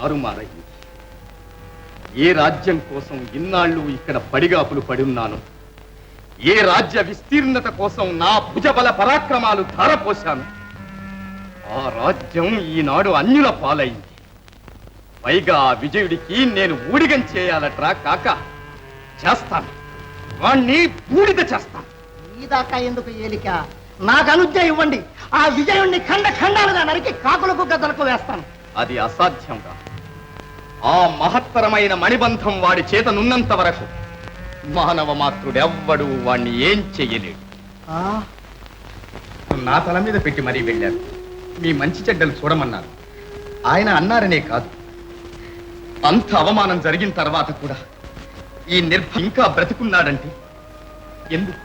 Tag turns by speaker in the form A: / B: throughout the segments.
A: తారుమారయ్యింది. ఏ రాజ్యం కోసం ఇన్నాళ్ళు ఇక్కడ పడిగాపులు పడి ఉన్నాను, ఏ రాజ్య విస్తీర్ణత కోసం నా భుజబల పరాక్రమాలు ధారపోశాను, ఆ రాజ్యం ఈనాడు అన్యుల పాలైంది. పైగా ఆ విజయుడికి నేను ఊడిగం చేయాలట్రా కాక, చేస్తాను, వాణ్ణి బూడిద చేస్తాను.
B: ఈ దాకా ఎందుకు ఏలిక? నాకు అనుజ్ఞ ఇవ్వండి, ఆ విజయుణ్ణి ఖండ ఖండాలుగా నరికి కాకులకు గద్దలకు వేస్తాను.
A: అది అసాధ్యంగా. ఆ మహత్తరమైన మణిబంధం వాడి చేతనున్నంత వరకు మానవ మాతృడెవ్వడు వాణ్ణి ఏం చెయ్యలేడు. నా తల మీద పెట్టి మరీ వెళ్ళారు. మీ మంచి చెడ్డలు చూడమన్నారు. ఆయన అన్నారనే కాదు, అంత అవమానం జరిగిన తర్వాత కూడా ఈ ఇంకా బ్రతికున్నాడంటే ఎందుకు?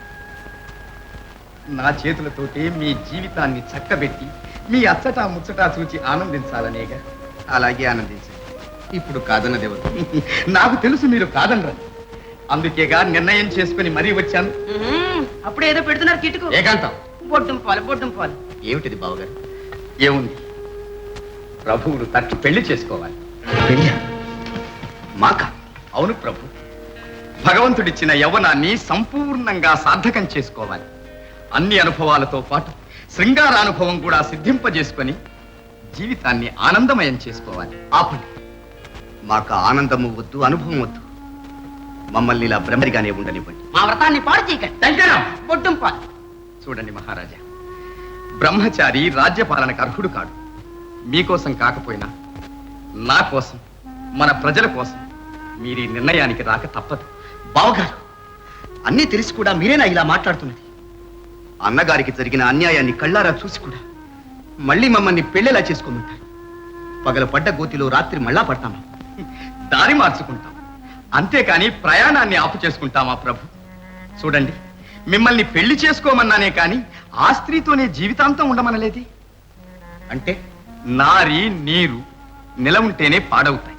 A: నా చేతులతోటే మీ జీవితాన్ని చక్కబెట్టి మీ అచ్చటా ముచ్చటా చూచి ఆనందించాలనేగా. అలాగే ఆనందించండి. ఇప్పుడు కాదన్నదెవరు? నాకు తెలుసు మీరు కాదనరా. అందుకేగా నిర్ణయం చేసుకుని మరీ వచ్చాను.
C: అప్పుడు ఏదో పెడుతున్నారు కిటుకు.
A: ఏకాంతం.
C: బొడ్డం పాలు.
A: ఏమిటిది బావగారు? ఏముంది, ప్రభువులు తట్టు పెళ్లి చేసుకోవాలి. మాక? అవును ప్రభు, భగవంతుడిచ్చిన యవ్వనాన్ని సంపూర్ణంగా సార్థకం చేసుకోవాలి. అన్ని అనుభవాలతో పాటు శృంగారానుభవం కూడా సిద్ధింపజేసుకొని జీవితాన్ని ఆనందమయం చేసుకోవాలి. ఆపండి. మాకు ఆనందము వద్దు, అనుభవం వద్దు. మమ్మల్ని ఇలా బ్రహ్మరిగానే ఉండనివ్వండి.
C: మా వ్రతాన్ని పాడు చేయకండి. బొడ్డం పాలు.
A: చూడండి మహారాజా, బ్రహ్మచారి రాజ్యపాలనకు అర్హుడు కాడు. మీకోసం కాకపోయినా నా కోసం, మన ప్రజల కోసం మీరు ఈ నిర్ణయానికి రాక తప్పదు. బావగారు, అన్నీ తెలిసి కూడా మీరేనా ఇలా మాట్లాడుతున్నది? అన్నగారికి జరిగిన అన్యాయాన్ని కళ్ళారా చూసి కూడా మళ్ళీ మమ్మల్ని పెళ్లిలా చేసుకోమంటారు. పగల పడ్డ గోతిలో రాత్రి మళ్ళా పడతామా? దారి మార్చుకుంటాం, అంతేకాని ప్రయాణాన్ని ఆపు చేసుకుంటామా ప్రభు? చూడండి, మిమ్మల్ని పెళ్లి చేసుకోమన్నానే కాని ఆ స్త్రీతోనే జీవితాంతం ఉండమనలేది. అంటే నారి నీరు నిల ఉంటేనే పాడవుతాయి.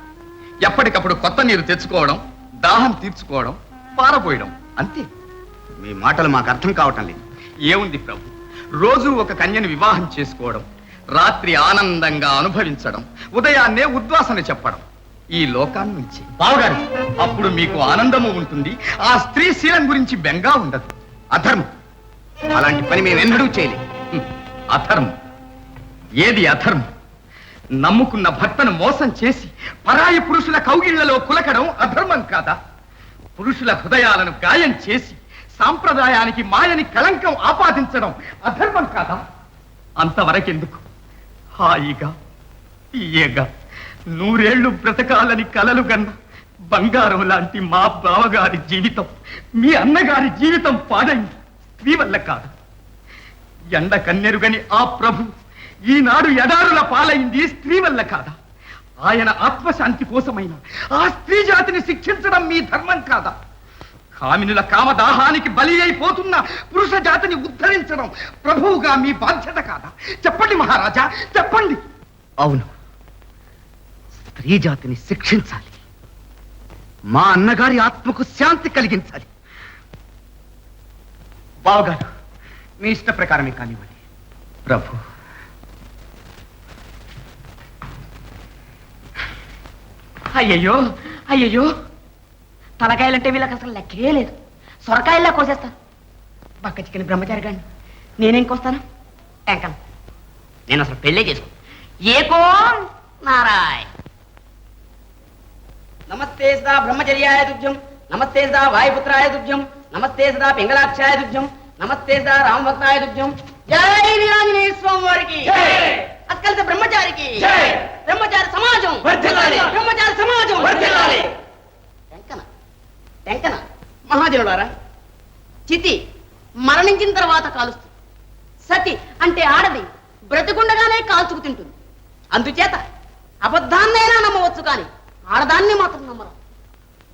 A: ఎప్పటికప్పుడు కొత్త నీరు తెచ్చుకోవడం, దాహం తీర్చుకోవడం, పారపోయడం, అంతే. మీ మాటలు మాకు అర్థం కావటం లేదు. ఏముంది ప్రభు, రోజు ఒక కన్యను వివాహం చేసుకోవడం, రాత్రి ఆనందంగా అనుభవించడం, ఉదయాన్నే ఉద్వాసన చెప్పడం, ఈ లోకాన్ని నుంచి. బావగారు, అప్పుడు మీకు ఆనందము ఉంటుంది, ఆ స్త్రీ శీలం గురించి బెంగా ఉండదు. అధర్మం, అలాంటి పని మేము ఎన్నడూ చేయలేం. అధర్మం. ఏది అధర్మం? నమ్ముకున్న భర్తను మోసం చేసి పరాయి పురుషుల కౌగిళ్లలో కులకడం అధర్మం కాదా? పురుషుల హృదయాలను గాయం చేసి సాంప్రదాయానికి మాయని కళంకం ఆపాదించడం అధర్మం కాదా? అంతవరకెందుకు? హాయిగా తీయగా 100 ఏళ్లు బ్రతకాలని కలలు గన్న బంగారం లాంటి మా బావగారి జీవితం, మీ అన్నగారి జీవితం పాడైంది స్త్రీ వల్ల కాదు. ఎండ కన్నెరుగని ఆ ప్రభు ఈనాడు ఎడారుల పాలైంది స్త్రీ వల్ల కాదా? ఆయన ఆత్మశాంతి కోసమైన ఆ స్త్రీ జాతిని శిక్షించడం మీ ధర్మం కాదా? కామినుల కామదాహానికి బలి అయిపోతున్న పురుష జాతిని ఉద్ధరించడం ప్రభువుగా మీ బాధ్యత కాదా? చెప్పండి మహారాజా, చెప్పండి. అవును, స్త్రీ జాతిని శిక్షించాలి. మా అన్నగారి ఆత్మకు శాంతి కలిగించాలి. బావగారు, మీ ఇష్ట ప్రకారమే కానివ్వండి. ప్రభు,
C: అయ్యయ్యో అయ్యయ్యో, తలకాయలంటే వీళ్ళకి అసలు లెక్కే లేదు. సొరకాయల్లా కోసేస్తాను. పక్క చికెన్ బ్రహ్మచారి గారిని నేనేం కోస్తాను? ఎంకను. నేను అసలు పెళ్ళే చేసుకో. ఏకో నారాయ్. నమస్తే సదా బ్రహ్మచర్యాయ దుర్జం, నమస్తే సదా వాయుపుత్రాయ దుర్జం, నమస్తే సదా పింగళాక్షాయ దుర్జం, నమస్తే సదా రామభక్తాయ దుర్జం. జై వీరాంజనేయ స్వామి వారికి, అత్కల్త బ్రహ్మచారికి, బ్రహ్మచారి సమాజం, బ్రహ్మచారి సమాజం. వెంకన మహాజనులారా, చితి మరణించిన తర్వాత కాలుస్తుంది, సతి అంటే ఆడది బ్రతికుండగానే కాల్చుకు తింటుంది. అందుచేత అబద్ధాన్నైనా నమ్మవచ్చు కానీ ఆడదాన్ని మాత్రం నమ్మరు.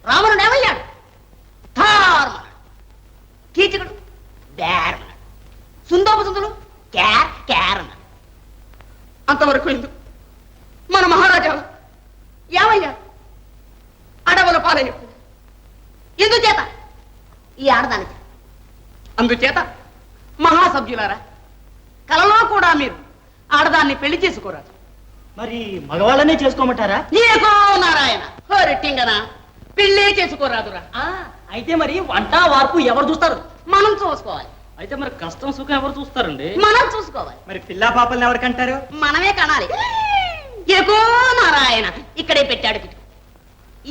C: రావణుడు ఏమయ్యాడు? ధార్మన్నాడు, కీచకుడు బేరన్నాడు, సుందోపసుందులు క్యార్ క్యార్ అన్నాడు. అంతవరకు ఎందుకు? మన మహారాజా ఏమయ్యాడు? అడవుల పాలైనప్పుడు. ఎందుచేత? ఈ ఆడదానికి. అందుచేత మహాసభ్యులారా, కలలో కూడా మీరు ఆడదాన్ని పెళ్లి చేసుకోరాదు.
B: మరి మగవాళ్ళనే చేసుకోమంటారా?
C: నీకో నారాయణ హోరెట్టింగనా పెళ్ళే చేసుకోరాదురా.
B: అయితే మరి వంట వార్పు ఎవరు చూస్తారు?
C: మనం చూసుకోవాలి.
B: అయితే మరి కష్టం సుఖం ఎవరు చూస్తారండి?
C: మనం చూసుకోవాలి.
B: మరి పిల్లా పాపల్ని ఎవరికంటారు?
C: మనమే కనాలి. ఏకో నారాయణ ఇక్కడే పెట్టాడు కిటుకు.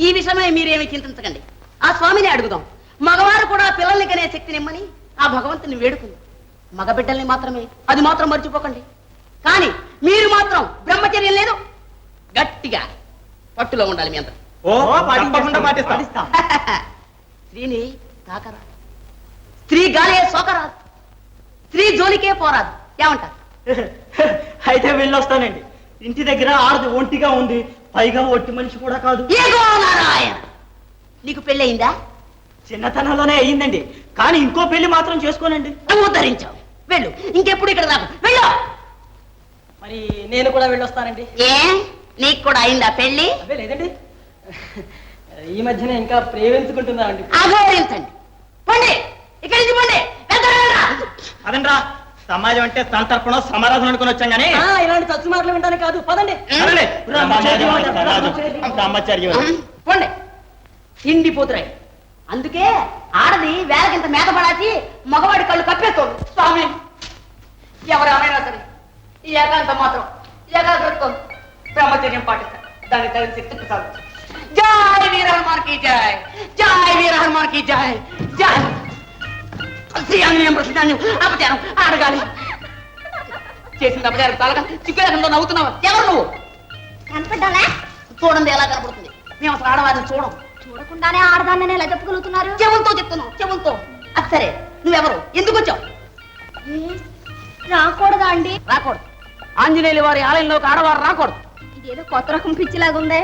C: ఈ విషయమై మీరేమి చింతించకండి. ఆ స్వామిని అడుగుదాం. మగవారు కూడా పిల్లల్ని కనే శక్తినిమ్మని ఆ భగవంతుని వేడుకుంది. మగ బిడ్డల్ని మాత్రమే, అది మాత్రం మర్చిపోకండి. కానీ మీరు మాత్రం బ్రహ్మచర్యం లేదు, గట్టిగా పట్టులో ఉండాలి మీ అందరూ.
B: తప్పకుండా పాటిస్తాం.
C: స్త్రీని తాకరాదు, స్త్రీ గాలే సోకరాదు, స్త్రీ జోలికే పోరాదు. ఏమంటారు?
B: అయితే వెళ్ళొస్తానండి. ఇంటి దగ్గర ఆడది ఒంటిగా ఉంది, పైగా ఒట్టి మనిషి కూడా కాదు.
C: ఏగో నారాయణ నీకు పెళ్ళయిందా?
B: చిన్నతనంలోనే అయ్యిందండి, కానీ ఇంకో పెళ్లి మాత్రం చేసుకోనండి.
C: నువ్వు ధరించావు. వెళ్ళు, ఇంకెప్పుడు ఇక్కడ రాకు. వెళ్ళు.
B: మరి నేను కూడా వెళ్ళొస్తానండి.
C: ఏ నీకు కూడా అయిందా పెళ్లి?
B: అదే లేదండి, ఈ మధ్యన ఇంకా ప్రేమించుకుంటున్నామండి.
C: అఘోరించండి. పండి ఇక్కడి నుంచి పండి.
B: అదండ్రా, సమాజం అంటే సంతర్పణ సమారాధన అనుకుని వచ్చాం కానీ ఇలాంటి తచ్చు మాటలు వింటానే కాదు. పదండి.
C: పండి తిండిపోతున్నాయి. అందుకే ఆడది వేలకింత మేత పడాచి మగవాడి కళ్ళు కప్పేస్తాడు. స్వామి ఎవరేమైనా సరే ఈ ఏకాంతం మాత్రం ఏకాగ్రతతో బ్రహ్మచర్యం పాటిస్తారు. దాన్ని తగిన శక్తి సాగు. జై వీర హనుమాన్ కి జై, జై వీర హనుమాన్ కి జై, జై శ్రీయాంజనేయం ప్రసిద్ధాన్ని అపచారం అడగాలి. చేసిన అపచారం తలగా చిక్కులేకంలో నవ్వుతున్నావా? ఎవరు నువ్వు?
D: కనపడ్డానా?
C: చూడండి ఎలా కనపడుతుంది. మేము అసలు ఆడవారిని చూడం.
D: చూడకుండానే ఆడదాన్ని ఎలా చెప్పుగలుగుతున్నారు?
C: చెవులతో చెప్తున్నావు, చెవులతో. అది సరే, నువ్వెవరు? ఎందుకు వచ్చావు?
D: రాకూడదా అండి?
C: రాకూడదు. ఆంజనేయుల వారి ఆలయంలోకి ఆడవారు రాకూడదు.
D: ఇదేదో కొత్త రకం పిచ్చిలాగుందే.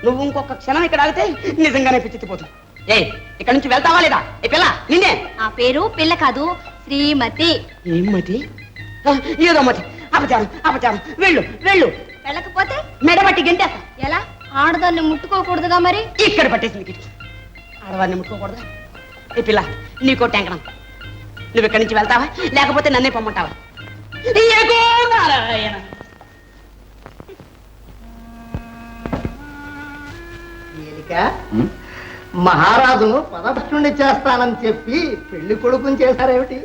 C: నువ్వు ఇంకొక క్షణం ఇక్కడ ఆగితే నిజంగానే పిచ్చెత్తిపోతుంది. ఏ ఇక్కడ నుంచి వెళ్తావా లేదా? ఏ పిల్ల నిన్నే.
D: ఆ పేరు పిల్ల కాదు, శ్రీమతి.
C: ఏమతి? ఏదో మతి. అపచారం అపచారం. వెళ్ళు వెళ్ళు.
D: వెళ్ళకపోతే
C: మెడబట్టి గంటేస్తా.
D: ఎలా? ఆడదాన్ని ముట్టుకోకూడదుగా మరి?
C: ఇక్కడ పట్టేసింది కిటికీ. ఆడవారిని ముట్టుకోకూడదు. ఏ పిల్ల నీకో టెంకడం. నువ్వు ఇక్కడి నుంచి వెళ్తావా లేకపోతే నన్నే పొమ్మంటావా? ఏగో నారాయణ.
B: మహారాజును పదభ్రష్టుని చేస్తానని చెప్పి పెళ్లి కొడుకుని చేశారేమిటి?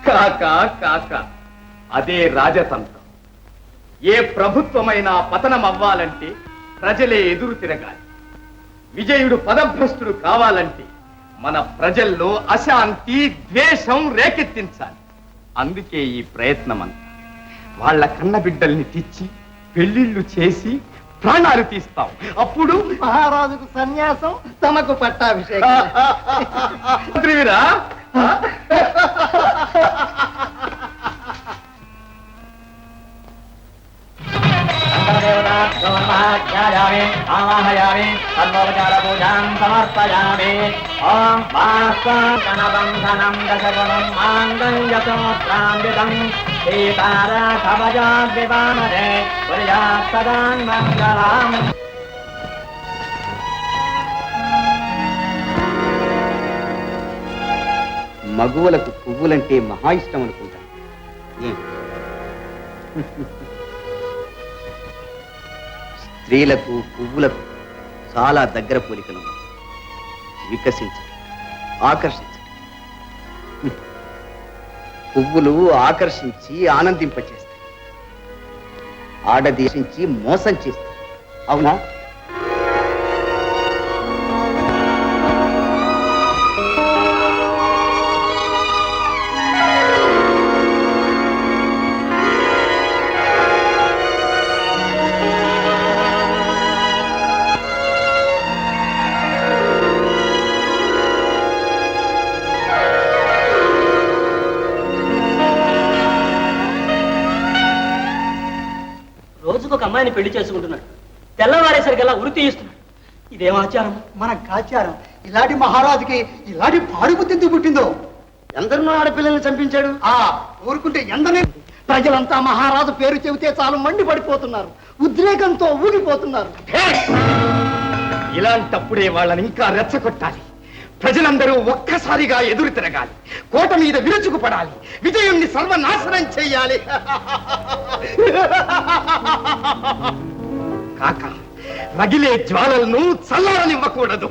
A: కాక కాక అదే రాజతంత్రం. ఏ ప్రభుత్వమైనా పతనం అవ్వాలంటే ప్రజలే ఎదురు తిరగాలి. విజయుడు పదభ్రష్టుడు కావాలంటే మన ప్రజల్లో అశాంతి ద్వేషం రేకెత్తించాలి. అందుకే ఈ ప్రయత్నం అంతా. వాళ్ళ కన్న బిడ్డల్ని తెచ్చి పెళ్లిళ్ళు చేసి ప్రాణాలు తీస్తాం. అప్పుడు
B: మహారాజుకు సన్యాసం, తమకు పట్టాభిషేకం.
A: త్రివిరా
E: ఆవాహయామి సర్వోపచార పూజాం సమర్పయామి. ఓం వాస్తంధనం దశగుణం మాంగళ్యసూత్రాన్వితం సీతారాఘవజాద్వివానరే కుర్యాత్ సదాన్మంగళం.
F: మగువలకు పువ్వులంటే మహా ఇష్టం అనుకుంటాను. స్త్రీలకు పువ్వులకు చాలా దగ్గర పోలికలు వికసించడం, ఆకర్షించడం. పువ్వులు ఆకర్షించి ఆనందింపచేస్తాయి, ఆడదేశించి మోసం చేస్తాయి. అవునా?
B: రోజుకొక అమ్మాయిని పెళ్లి చేసుకుంటున్నాడు, తెల్లవారేసరికల్లా ఉరి తీయిస్తున్నాడు. ఇదేం ఆచారం?
G: మనకు ఆచారం. ఇలాంటి మహారాజుకి ఇలాంటి పాడు బుద్ధి ఎందుకు పుట్టిందో?
B: ఎందరినో ఆడపిల్లల్ని చంపించాడు.
G: ఊరుకుంటే ఎందనే
B: ప్రజలంతా మహారాజు పేరు చెబితే చాలు మండి పడిపోతున్నారు, ఉద్రేకంతో ఊగిపోతున్నారు.
A: ఇలాంటప్పుడే వాళ్ళని ఇంకా రెచ్చగొట్టాలి. ప్రజలందరూ ఒక్కసారిగా ఎదురు తిరగాలి, కోట మీద విరుచుకుపడాలి, విజయుణ్ణి సర్వనాశనం చెయ్యాలి. కాక రగిలే జ్వాలలను చల్లారనివ్వకూడదు.